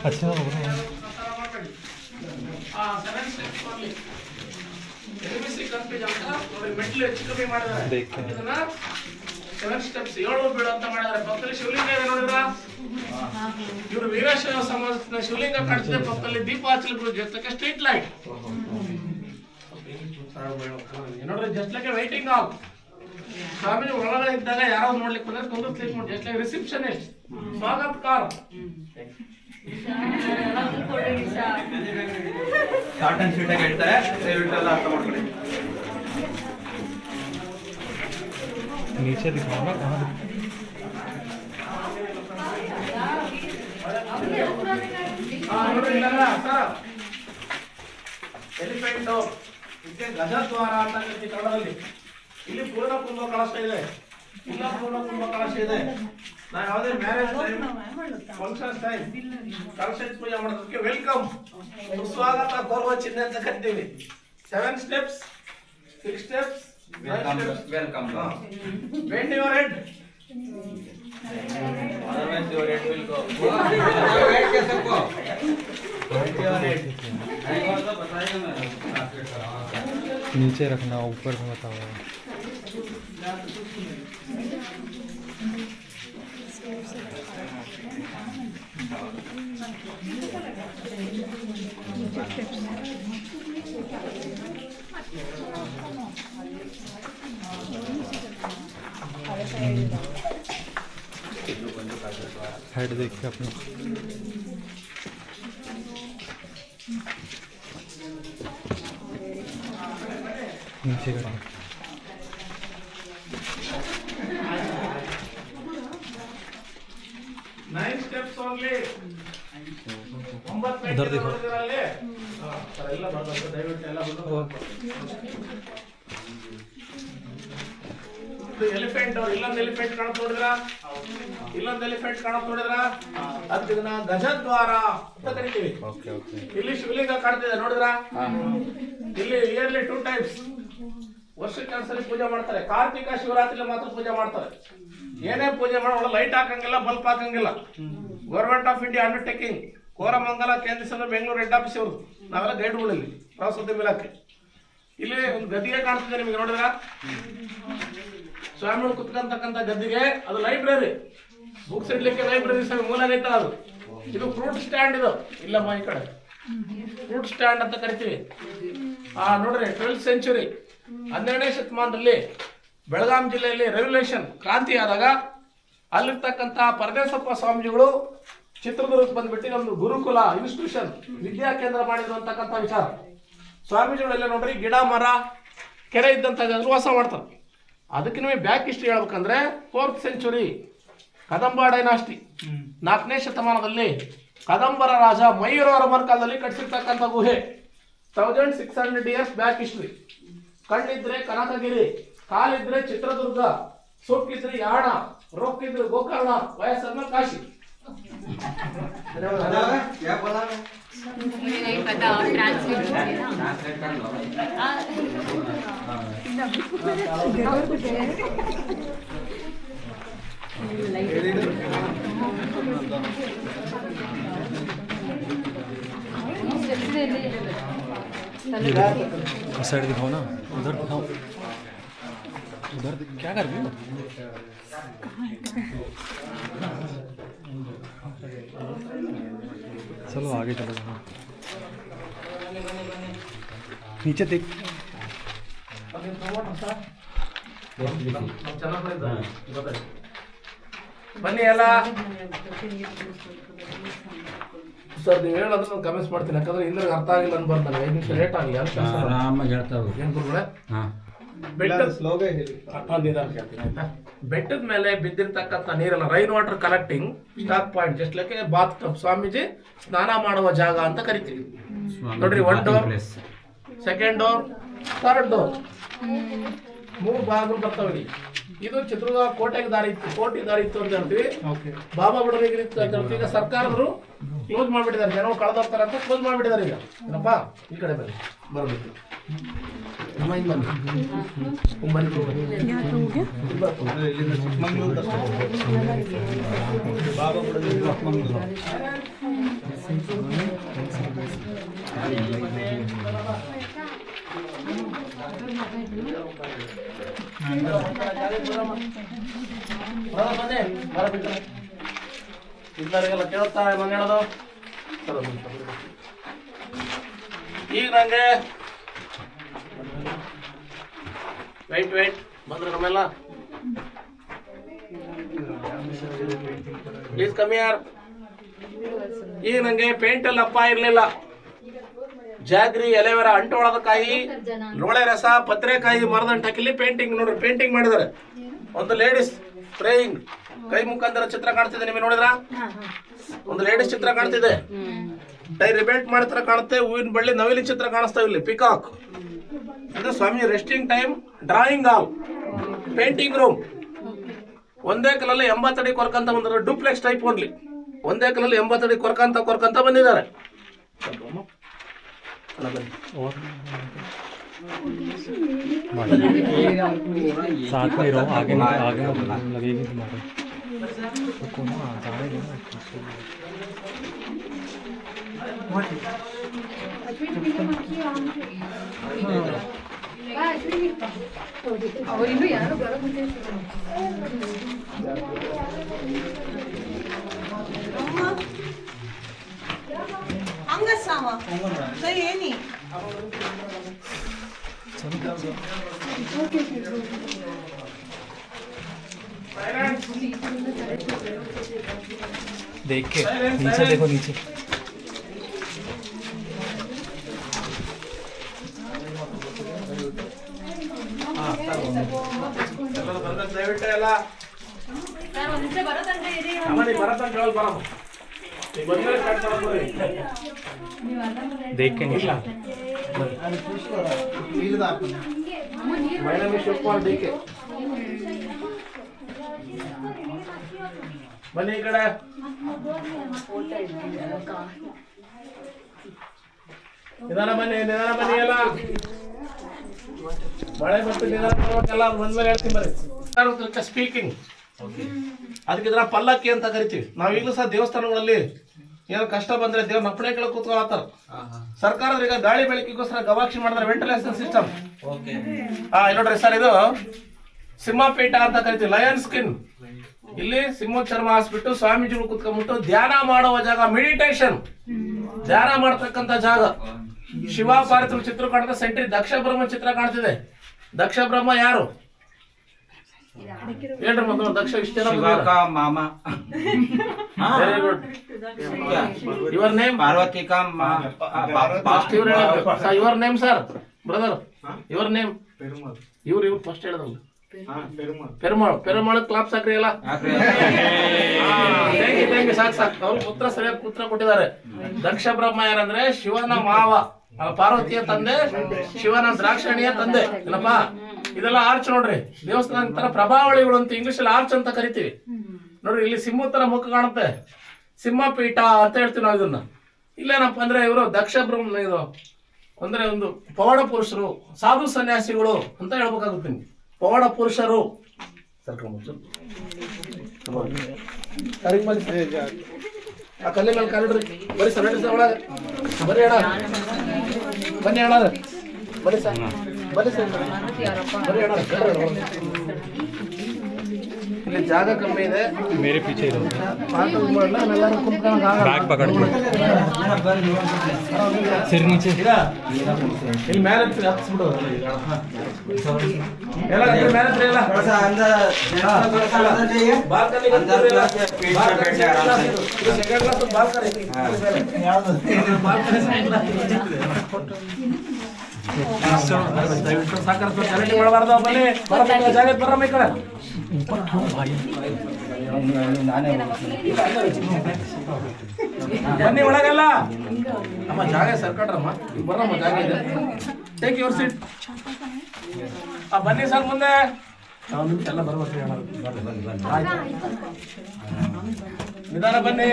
अच्छा seven steps 7 ಬೀಳು ಅಂತ ಮಾಡಿದ್ದಾರೆ. ಪಕ್ಕದಲ್ಲಿ ಶಿವಲಿಂಗ ಇದೆ ನೋಡಿದ್ರ, ಇವರು ವೀರಶೈವ ಸಮಾಜದ ಶಿವಲಿಂಗ ಕಾಣಿಸಿದೆ. ಪಕ್ಕದಲ್ಲಿ ದೀಪ ಹಚ್ಚಲು ಜೊತೆಗೆ ಸ್ಟ್ರೀಟ್ ಲೈಟ್ ನೋಡ್ರಿ. Just like waiting hall. ಸ್ವಾಮೀಜಿ ಒಳಗಡೆ ಇದ್ದಾಗ ಯಾರೋ ನೋಡ್ಲಿಕ್ಕೆ ಬಂದ್ರೆ ಕುಂದಿರ್ಲಿಕ್ಕೆ ನೋಡಿ. ಜಸ್ಟ್ ಲೈಕ್ ರಿಸೆಪ್ಷನಿಸ್ಟ್, ಸ್ವಾಗತಕಾರ. ಶಾರ್ಟ್ ಅಂಡ್ ಸ್ವೀಟ್ ಆಗಿ ಹೇಳ್ತಾರೆ, ದಯವಿಟ್ಟು ಎಲ್ಲ ಅರ್ಥ ಮಾಡ್ಕೊಳ್ಳಿ. नीचे दिखाओ ना कहाँ ಎಲಿಫೆಂಟ್ ಇದಕ್ಕೆ ಗಜದ್ವಾರ ಅಂತ ಕರೀತೀವಿ ಕನ್ನಡದಲ್ಲಿ. ಇಲ್ಲಿ ಪೂರ್ಣ ಕುಂಭ ಕಳಶ ಇದೆ, ಇಲ್ಲ ಪೂರ್ಣ ಕುಂಭ ಕಳಶ ಇದೆ. ನಾವು ಯಾವುದೇ ಮ್ಯಾರೇಜ್ ಟೈಮ್, ಫಂಕ್ಷನ್ಸ್ ಟೈಮ್ ಕಳಶ ಪೂಜೆ ಮಾಡೋದಕ್ಕೆ ವೆಲ್ಕಮ್, ಸ್ವಾಗತ ಕೋರುವ ಚಿಹ್ನೆ ಅಂತ ಕರಿತೀವಿ. 7 steps, 6 steps, welcome. bend your head. Otherwise your head will go. Bend your head. नीचे रखना, ऊपर में बताओ. हेड देखिए अपने. नीचे करें. 9 steps only. उधर देखो. ಎಲಿಫೆಂಟ್ ಇಲ್ಲೊಂದು ಎಲಿಫೆಂಟ್ ಕಾಣತ್ ನೋಡಿದ್ರ, ಇಲ್ಲೊಂದು ಎಲಿಫೆಂಟ್ ಕಾಣತ್ ನೋಡಿದ್ರ, ಅದನ್ನ ಗಜದ್ವಾರ ಅಂತ ಕರಿತೀವಿ. ಇಲ್ಲಿ ಶಿವಲಿಂಗ ಕಾಣ್ತಿದೆ ನೋಡಿದ್ರ. ಇಲ್ಲಿ ಇಯರ್ಲಿ 2 ಟೈಮ್ಸ್, ವರ್ಷಕ್ಕೆ 2 ಸಲ ಪೂಜೆ ಮಾಡ್ತಾರೆ. ಕಾರ್ತಿಕ ಶಿವರಾತ್ರಿ ಮಾತ್ರ ಪೂಜೆ ಮಾಡ್ತಾರೆ. ಏನೇ ಪೂಜೆ ಮಾಡೋ ಲೈಟ್ ಹಾಕಂಗಿಲ್ಲ, ಬಲ್ಪ್ ಹಾಕಂಗಿಲ್ಲ. Government of India undertaking, Koramangala ಕೇಂದ್ರ ಸಂಘ, ಬೆಂಗಳೂರು ಹೆಡ್ ಆಫೀಸ್ ಇವರು. ನಾವೆಲ್ಲ ಗೈಡ್ಗಳಲ್ಲಿ ಪ್ರವಾಸೋದ್ಯಮ ಇಲಾಖೆ. ಇಲ್ಲಿ ಒಂದು ಗದ್ದಿಗೆ ಕಾಣ್ತಿದೆ ನಿಮಗೆ ನೋಡಿದ್ರ, ಸ್ವಾಮಿಗಳು ಕುತ್ಕೊಂತಕ್ಕಂಥ ಗದ್ದಿಗೆ. ಅದು ಲೈಬ್ರರಿ, ಬುಕ್ಸ್ ಇಡ್ಲಿಕ್ಕೆ ಲೈಬ್ರರಿ ಮೂಲಗೈತ ಅದು. ಇದು ಫ್ರೂಟ್ ಸ್ಟ್ಯಾಂಡ್. ಇದು ಇಲ್ಲಮ್ಮ ಈ ಕಡೆ ಫ್ರೂಟ್ ಸ್ಟ್ಯಾಂಡ್ ಅಂತ ಕರಿತೀವಿ. ನೋಡ್ರಿ 12th ಸೆಂಚುರಿ, 12ನೇ ಶತಮಾನದಲ್ಲಿ ಬೆಳಗಾಂ ಜಿಲ್ಲೆಯಲ್ಲಿ ರೆವಲ್ಯೂಷನ್ ಕ್ರಾಂತಿ ಆದಾಗ ಅಲ್ಲಿರ್ತಕ್ಕಂಥ ಪರದೇಶಪ್ಪ ಸ್ವಾಮೀಜಿಗಳು ಚಿತ್ರದುರ್ಗಕ್ಕೆ ಬಂದ್ಬಿಟ್ಟು ನಮ್ದು ಗುರುಕುಲ ಇನ್ಸ್ಟಿಟ್ಯೂಷನ್ ವಿದ್ಯಾ ಕೇಂದ್ರ ಮಾಡಿದ್ರು ಅಂತಕ್ಕಂಥ ವಿಚಾರ. ಸ್ವಾಮೀಜಿಗಳೆಲ್ಲ ನೋಡ್ರಿ ಗಿಡ ಮರ ಕೆರೆ ಇದ್ದಂಥ ವಾಸ ಮಾಡ್ತಾರೆ. ಅದಕ್ಕೆ ನಿಮಗೆ ಬ್ಯಾಕ್ ಹಿಸ್ಟ್ರಿ ಹೇಳ್ಬೇಕಂದ್ರೆ 4th ಸೆಂಚುರಿ ಕದಂಬ ಡೈನಾಸ್ಟಿ, 4ನೇ ಶತಮಾನದಲ್ಲಿ ಕದಂಬರ ರಾಜ ಮಯೂರವರ್ಮನ ಕಾಲದಲ್ಲಿ ಕಟ್ಟಿಸಿರ್ತಕ್ಕಂಥ ಗುಹೆ. 1600 years ಬ್ಯಾಕ್ ಹಿಸ್ಟ್ರಿ. ಕಣ್ಣಿದ್ರೆ ಕನಕಗಿರಿ, ಕಾಲಿದ್ರೆ ಚಿತ್ರದುರ್ಗ, ಸೊಕ್ಕಿದ್ರೆ ಯಾಣ, ರೊಕ್ಕಿದ್ರೆ ಗೋಕರ್ಣ, ವಯಸ್ಸನ್ನ ಕಾಶಿ. नहीं पता, ट्रांसलेट कर लो. साइड दिखाओ ना, उधर दिखाओ. उधर क्या कर रही हो? चलो आगे चलो. नीचे देख. ಬನ್ನಿ ಎಲ್ಲ ಸರ್, ನೀವು ಹೇಳೋದ್ರೆ ನಾನು ಕಮೆಂಟ್ಸ್ ಮಾಡ್ತೀನಿ. ಯಾಕಂದ್ರೆ ಇಲ್ಲೇ ಅರ್ಥ ಆಗಿಲ್ಲ ಅನ್ಬಾರ್ದು ನನಗೆ. 5 ನಿಮಿಷ ಲೇಟ್ ಆಗಲಿ. ಆರಾಮಾಗಿ ಹೇಳ್ತಾ ಹೋಗು. ಏನು ಗುರುಗಳೇ, ಬೆಟ್ಟದ ಮೇಲೆ ಬಿದ್ದಿರ್ತಕ್ಕಂಥ ನೀರೆಲ್ಲ rain water collecting stock point, just like bath tub. Swamiji ಸ್ನಾನ ಮಾಡುವ ಜಾಗ ಅಂತ ಕರಿತೀವಿ. ನೋಡ್ರಿ, 1 door, 2nd door, 3rd door, 3 ಬಾಗಿಲು ಬರ್ತಾವೆ. ಇದು ಚಿತ್ರದುರ್ಗ ಕೋಟೆಗೆ ದಾರಿ ಇತ್ತು, ಕೋಟೆ ದಾರಿ ಇತ್ತು ಅಂತ ಹೇಳ್ತೀವಿ. ಬಾಬಾ ಬುಡನಿಗೆ ಇತ್ತು ಅಂತ ಹೇಳ್ತೀವಿ. ಈಗ ಸರ್ಕಾರದರು ಕ್ಲೋಸ್ ಮಾಡಿಬಿಟ್ಟಿದ್ದಾರೆ, ಜನ ಕಳೆದೋಗ್ತಾರೆ ಅಂತ ಕ್ಲೋಸ್ ಮಾಡಿಬಿಟ್ಟಿದ್ದಾರೆ ಈಗ. ಏನಪ್ಪ ಈ ಕಡೆ ಬನ್ನಿ, ಬರಬೇಕು ನಮ್ಮ ಹಿಂಗೆ ಬನ್ನಿ, ಬನ್ನಿ ಇದ್ದರಿಗೆಲ್ಲ ಕೇಳುತ್ತಾ ಮನೆ ಹೇಳೋದು. ಈಗ ನಂಗೆ ವೆಯ್ಟ್ ಬಂದ್ರೆ ನಮ್ಮೆಲ್ಲ ಪ್ಲೀಸ್ ಕಮ್ ಹಿಯರ್. ಈಗ ನಂಗೆ ಪೇಂಟ್ ಎಲ್ಲ ಅಪ್ಪ ಇರ್ಲಿಲ್ಲ, ಜಾಗ್ರಿ, ಎಲೆವರ, ಅಂಟೋಳದ ಕಾಯಿ, ಲೋಳೆ ರಸ, ಪತ್ರೆಕಾಯಿ, ಮರದಂಟ ಹಾಕಿಲಿ ಪೇಂಟಿಂಗ್ ನೋಡ್ರಿ, ಪೇಂಟಿಂಗ್ ಮಾಡಿದ್ದಾರೆ. ಒಂದು ಲೇಡೀಸ್ ಪ್ರೇಯಿಂಗ್, ಕೈ ಮುಖಾಂತರ ಚಿತ್ರ ಕಾಣ್ತಿದೆ, ನಿಮಗೆ ನೋಡಿದ್ರ? ಒಂದು ಲೇಡೀಸ್ ಚಿತ್ರ ಕಾಣ್ತಿದೆ, ಟೈ ರಿಬೇಟ್ ಮಾಡಿತ್ರ ಕಾಣುತ್ತೆ, ಹೂವಿನ ಬಳ್ಳಿ, ನವಿಲಿ ಚಿತ್ರ ಕಾಣಿಸ್ತಾವ ಇಲ್ಲಿ, ಪಿಕಾಕ್ ಅಂದ್ರೆ ಸ್ವಾಮಿ ರೆಸ್ಟಿಂಗ್ ಟೈಮ್, ಡ್ರಾಯಿಂಗ್ ಹಾಲ್, ಪೇಂಟಿಂಗ್ ರೂಮ್. ಒಂದೇ ಕಲ್ಲಲ್ಲಿ 80 ಅಡಿ ಕೊರ್ಕಂತ ಬಂದಿದ್ದಾರೆ, ಡೂಪ್ಲೆಕ್ಸ್ ಟೈಪ್ ಓನ್ಲಿ. ಒಂದೇ ಕಲ್ಲಲ್ಲಿ 80 ಅಡಿ ಕೊರ್ಕಂತ ಬಂದಿದ್ದಾರೆ. साथ में रहो, आगे लगेगी तुम्हारे को ना जाएगा ना। ಅವರಿನ್ನು ಯಾರು ಬರೋದು ಹಂಗಸ್ಸಾವ ಸರಿ ಏನಿ देख के नीचे देखो, नीचे ದಯವಿಟ್ಟು ಎಲ್ಲ ಬರತ್ತಂತ ಹೇಳಿ ಬರಮ್ಮ, देख के नीचे ಡಿಕೆ ಬನ್ನಿ ಈ ಕಡೆ. ನಿಧಾನ ಬನ್ನಿ ಎಲ್ಲ ಮಳೆ ಬರ್ತು, ನಿಧಾನ ಬರ್ಬೇಕಲ್ಲ, ಬಂದ್ಮೇಲೆ ಹೇಳ್ತೀನಿ ಬರ್ರಿ. ಸ್ಪೀಕಿಂಗ್ ಅದಕ್ಕೆ ಇದನ್ನ ಪಲ್ಲಕ್ಕಿ ಅಂತ ಕರಿತೀವಿ ನಾವು. ಈಗಲೂ ಸಹ ದೇವಸ್ಥಾನಗಳಲ್ಲಿ ಏನೋ ಕಷ್ಟ ಬಂದ್ರೆ ದೇವ್ರ ಅಪ್ಪಣೆ ಕೆಳಗೆ ಕೂತ್ಕೊಳತ್ತಾರ. ಸರ್ಕಾರದ ಈಗ ಗಾಳಿ ಬೆಳಕಿಗೋಸ್ಕರ ಗವಾಕ್ಷಿ ಮಾಡಿದ್ರೆ ವೆಂಟಿಲೇಷನ್ ಸಿಸ್ಟಮ್. ನೋಡ್ರಿ ಸರ್, ಇದು ಸಿಂಹಪೀಠ ಅಂತ ಕರಿತೀವಿ, ಲಯನ್ ಸ್ಕಿನ್. ಇಲ್ಲಿ ಸಿಂಹ ಚರ್ಮ ಹಾಸ್ಬಿಟ್ಟು ಸ್ವಾಮೀಜಿಗಳು ಕುತ್ಕೊಂಡ್ಬಿಟ್ಟು ಧ್ಯಾನ ಮಾಡುವ ಜಾಗ, ಮೆಡಿಟೇಷನ್, ಧ್ಯಾನ ಮಾಡ್ತಕ್ಕಂಥ ಜಾಗ. ಶಿವ ಪಾರ್ವತಿ ಚಿತ್ರ ಕಾಣ್ತದೆ, ಸೆಂಟ್ರಿ ದಕ್ಷ ಬ್ರಹ್ಮ ಚಿತ್ರ ಕಾಣ್ತಿದೆ. ದಕ್ಷ ಬ್ರಹ್ಮ ಯಾರು ಹೇಳ್ರಿ ಮೊದಲು? ದಕ್ಷ ಇಷ್ಟ ಮಾಮ. Very good. Your name? Parvati ಕಾ your name sir, brother, your name? ಇವ್ರು ಫಸ್ಟ್ ಹೇಳಿದ್ರಲ್ಲ, ಪೆರುಮಾಳು ಕ್ಲಾಪ್ ಸಾಕ್ರಿ ಎಲ್ಲ. ಸಾಕು. ಅವ್ರು ಪುತ್ರ ಸರಿಯಾಗಿ ಪುತ್ರ ಕೊಟ್ಟಿದ್ದಾರೆ. ದಕ್ಷ ಬ್ರಹ್ಮ ಯಾರಂದ್ರೆ ಶಿವನ ಮಾವ, ಪಾರ್ವತಿಯ ತಂದೆ, ಶಿವನ ದ್ರಾಕ್ಷಣಿಯ ತಂದೆ. ಏನಪ್ಪಾ ಇದೆಲ್ಲ ಆರ್ಚ್ ನೋಡ್ರಿ, ದೇವಸ್ಥಾನ ತರ ಪ್ರಭಾವಳಿಗಳು ಅಂತ ಇಂಗ್ಲಿಷ್ ಅಲ್ಲಿ ಆರ್ಚ್ ಅಂತ ಕರಿತೀವಿ ನೋಡ್ರಿ. ಇಲ್ಲಿ ಸಿಂಹ ತರ ಮುಖ ಕಾಣುತ್ತೆ, ಸಿಂಹಪೀಠ ಅಂತ ಹೇಳ್ತೀವಿ ನಾವು ಇದನ್ನ. ಇಲ್ಲೇನಪ್ಪ ಅಂದ್ರೆ ಇವರು ದಕ್ಷ ಬ್ರಹ್ಮ, ಇದು ಅಂದ್ರೆ ಒಂದು ಪವಾಡ ಪುರುಷರು, ಸಾಧು ಸನ್ಯಾಸಿಗಳು ಅಂತ ಹೇಳ್ಬೇಕಾಗುತ್ತೆ. ಪವಾಡ ಪುರುಷರು ಆ ಕಲ್ಲಿ ಮೇಲೆ ಕಾಲಿಡ್ರಿ, ಬರೀ ಸರ್ ಒಳಗೆ ಬರೀ ಅಣ್ಣ, ಬನ್ನಿ ಅಣ್ಣ, ಬರೀ ಸರ್, ಬರೀ ಸರ್, ಬರೀ ಅಣ್ಣ. ಇಲ್ಲಿ ಜಾಗ ಕಮ್ಮಿ ಇದೆ, मेरे पीछे ही रहो, ಬ್ಯಾಗ್ पकड़ सिर नीचे. ಇಲ್ಲಿ ಮೇಲೆ ಹತ್ಸ್ಬಿಡೋದು ಎಲ್ಲ ಮೇಲೆ ಎಲ್ಲ ಬಾಲ್ಕನಿ ಸಾಕಷ್ಟು ಕರೆಕ್ಟ್ ಮಾಡಬಾರ್ದು. ಬನ್ನಿ ಜಾಗ ಬರಮ್ಮ ಈ ಕಡೆ. ಬನ್ನಿ ಒಳಗೆಲ್ಲ. ನಮ್ಮ ಜಾಗ ಸರ್ಕಟ್ರಮ್ಮ, ಬರಮ್ಮ, ಜಾಗ ಇದೆ. Take your seat. ಬನ್ನಿ ಸರ್ ಮುಂದೆ. ಒಂದು ನಿಮಿಷ ಎಲ್ಲ ಬರ್ಬೇಕು ಆಯ್ತು ನಿಧಾನ ಬನ್ನಿ.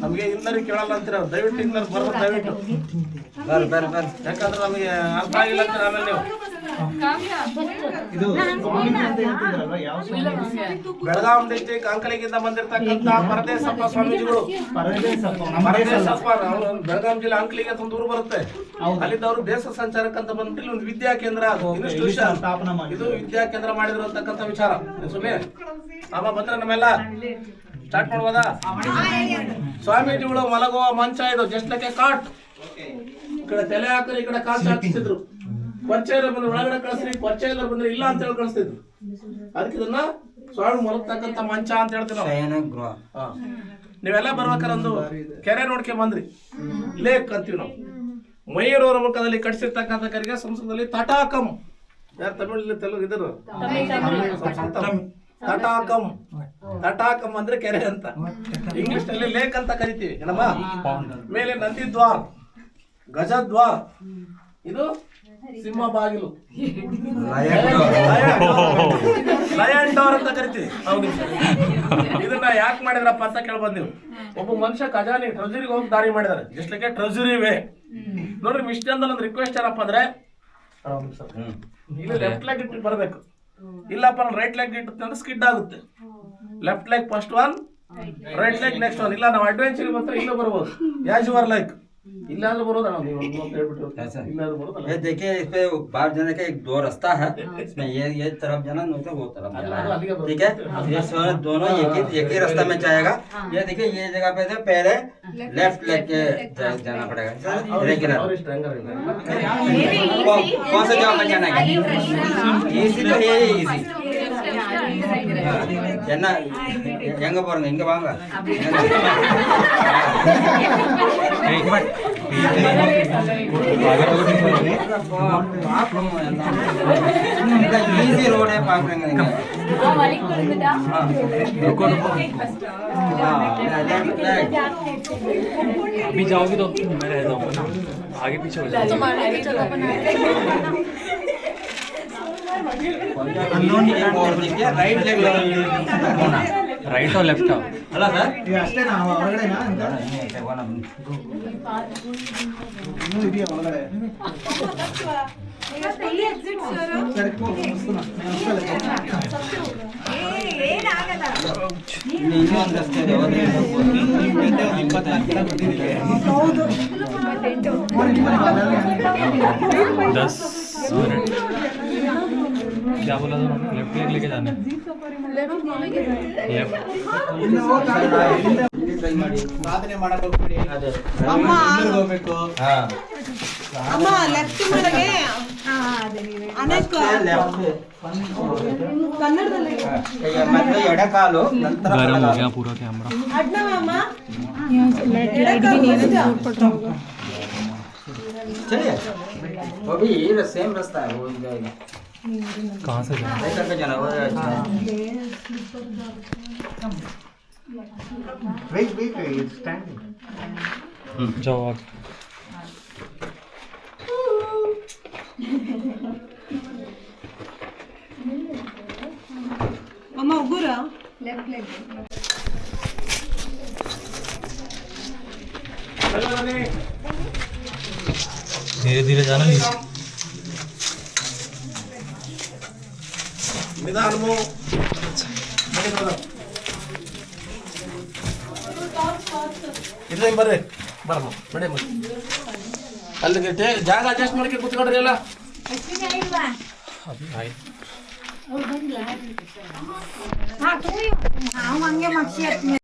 ನಮಗೆ ಇನ್ನರಿ ಕೇಳಲ್ಲ ಅಂತೀರ, ದಯವಿಟ್ಟು ಇನ್ನರು ಬರ್ಬೇಕು ದಯವಿಟ್ಟು, ಯಾಕಂದ್ರೆ ನಮಗೆ ಅರ್ಥ ಆಗಿಲ್ಲ ಅಂತೀರ ಆಮೇಲೆ ನೀವು. ಬೆಳಗಾಂ ಡಿಸ್ಟಿಕ್ ಅಂಕಲಿಗಿಂದ ಬಂದಿರತಕ್ಕಂತ ಪರದೇಶಪ್ಪ ಸ್ವಾಮೀಜಿಗಳು. ಪರದೇಶಪ್ಪ ಬೆಳಗಾಂ ಜಿಲ್ಲೆ ಅಂಕಲಿಗೆ ಅಂತ ಒಂದು ಊರು ಬರುತ್ತೆ, ಅಲ್ಲಿಂದ ಅವರು ದೇಶ ಸಂಚಾರಕ್ಕಂತ ಬಂದ್ಬಿಟ್ಟು ಒಂದು ವಿದ್ಯಾ ಕೇಂದ್ರ ಇನ್ಸ್ಟಿಟ್ಯೂಷನ್ ಇದು ವಿದ್ಯಾ ಕೇಂದ್ರ ಮಾಡಿದ್ರು ಅಂತಕ್ಕಂಥ ವಿಚಾರ. ಸುಮ್ಮನೆ ಅಮ್ಮ ಬಂದ್ರೆ ನಮ್ಮೆಲ್ಲ ಸ್ಟಾರ್ಟ್ ಮಾಡ್ಬೋದಾ? ಸ್ವಾಮೀಜಿಗಳು ಮಲಗುವ ಮಂಚ ಇದು, ಜಸ್ಟ್ ಲೈಕ್ ಎ ಕಾಟ್. ಈ ಕಡೆ ತಲೆ ಹಾಕಿದ್ರೆ ಈ ಕಡೆ ಕಾಲ್ ಹಾಕ್ತಿದ್ರು. ಪರಿಚಯ ಬಂದ್ರೆ ಒಳಗಡೆ ಕಳಿಸ್ರಿ, ಪರಿಚಯ ಇಲ್ಲ ಬಂದ್ರೆ ಇಲ್ಲ ಅಂತ ಹೇಳಿ ಕಳಿಸ್ತಿದ್ರು. ಅದಕ್ಕೆ ಇದನ್ನ ಸ್ವಾಮಿ ಮಲಗ್ತಕ್ಕಂಥ ಮಂಚ ಅಂತ ಹೇಳ್ತೀವಿ ನಾವು. ನೀವೆಲ್ಲ ಬರ್ಬೇಕಾರೆ ಒಂದು ಕೆರೆ ನೋಡ್ಕೊಂಡ್ ಬಂದ್ರಿ, ಲೇಕ್ ಅಂತೀವಿ ನಾವು. ಮಯೂರವರ ಮುಖದಲ್ಲಿ ಕಟ್ಸಿರ್ತಕ್ಕಂಥ ಕೆರೆಗೆ ಸಂಸ್ಕೃತದಲ್ಲಿ ತಟಾಕಂ, ಯಾರು ತಮಿಳಲ್ಲಿ ತೆಲುಗು ಇದ್ರು ತಟಾಕಂ. ತಟಾಕಂ ಅಂದ್ರೆ ಕೆರೆ ಅಂತ, ಇಂಗ್ಲಿಷ್ ನಲ್ಲಿ ಲೇಕ್ ಅಂತ ಕರಿತೀವಿ ಏನಮ್ಮ. ಮೇಲೆ ನಂದಿದ್ವಾರ್, ಗಜದ್ವಾರ್, ಇದು ಸಿಂಹ ಬಾಗಿಲು, ಲಯನ್ ಡೋರ್ ಅಂತ ಕರಿತೀವಿ. ಹೌದು, ಇದನ್ನ ಯಾಕೆ ಮಾಡಿದ್ರಪ್ಪ ಅಂತ ಕೇಳ್ಬಂದ್ ನೀವು. ಒಬ್ಬ ಮನುಷ್ಯ ಖಜಾನೆ ಟ್ರೆಜರಿಗೆ ಹೋಗಿ ದಾರಿ ಮಾಡಿದಾರೆ, ಜಸ್ಟ್ ಲೈಕ್ ಟ್ರೆಜರಿ ವೇ. ನೋಡ್ರಿ ಮಿಸ್ಟೇಂದಲ್ಲಿ ಒಂದು ರಿಕ್ವೆಸ್ಟ್ ಏನಪ್ಪ ಅಂದ್ರೆ, ಇಲ್ಲಿ ಲೆಫ್ಟ್ ಲೆಗ್ ಇಟ್ಟು ಬರ್ಬೇಕು, ಇಲ್ಲಪ್ಪ ನಾನು ರೈಟ್ ಲೆಗ್ ಇಟ್ಟು ಅಂದ್ರೆ ಸ್ಕಿಡ್ ಆಗುತ್ತೆ. Left leg first one, right leg next one. ಇಲ್ಲ ನಾವು ಅಡ್ವೆಂಚರ್ ಬಂದ್ರೆ ಇಲ್ಲೂ ಬರ್ಬೋದು, ಯಾಸ್ ಯುವರ್ ಲೈಕ್. इल्लाद्रू बरोदा ना ನೀವು ಅಂತ ಹೇಳ್ಬಿಟ್ಟು ಇಲ್ಲಾದ್ರೂ ಬರೋದಲ್ಲ. ये देखिए इस पे बाहर जाने का एक दो रास्ता है, इसमें ये तरफ जाना नहीं तो वो तरफ जाना, ठीक है। ये दोनों एक ही रास्ता में जाएगा। ये देखिए ये जगह पे से पहले लेफ्ट लेग के जाना पड़ेगा रेगुलर। कौन सा जगह पे जाना है? इजी तो है, इजी என்ன எங்க போறீங்க? இங்க வாங்க. ஈஸி ரோடே பாக்குறீங்க நீங்க. अभी जाओगी तो मैं रह जाऊंगा ना, आगे पीछे हो जाओगे। ರೈಟ್ ಲೆಫ್ಟ್ ಅಲ್ಲ ಸರ್? ಅಷ್ಟೇನಾ ಹೊರಗಡೆನಾ ಅಂತ? ಇನ್ನೂ ಇದೆಯಾ ಒಳಗಡೆ? ಇನ್ನೊಂದು ರಸ್ತೆ ಇದೆ, ಹೌದು 10 मिनट। क्या बोला था? लेफ्ट लेग लेके जाना है, लेफ्ट। ಸಾಧನೆ ಮಾಡಕ್ ಹೋಗ್ಬೇಡಿ, ಅಮ್ಮ ಹೋಗ್ಬೇಕು. ಅಮ್ಮ ಲೆಫ್ಟ್ ಮಾಡಿಗೆ ಅನೇಕ ಕನ್ನಡದಲ್ಲಿ ಮತ್ತೆ ಎಡಕಾಲು ನಂತರ गरम हो गया पूरा कैमरा। ಅಡ್ನವ ಅಮ್ಮ चलिए वो भी सेम रास्ता है, वो जाएगा। कहाँ से जाना? ऐसा पे जाना वो अच्छा। Wait standing. जाओ आगे। ಅಮ್ಮ ಉಗುರ धीरे धीरे जाना नीचे। ನಿಧಾನವು ಇದ್ರಂಗೆ ಬರ್ರಿ, ಬರಮ್ಮ ನಡಿ ಅಲ್ಲಿಗೆ ಜಾಗ ಅಡ್ಜಸ್ಟ್ ಮಾಡ್ಕೊಂಡು ಕೂತ್ಕೊಡ್ರಿ ಎಲ್ಲ. अभी आई हा तू हंगे मागची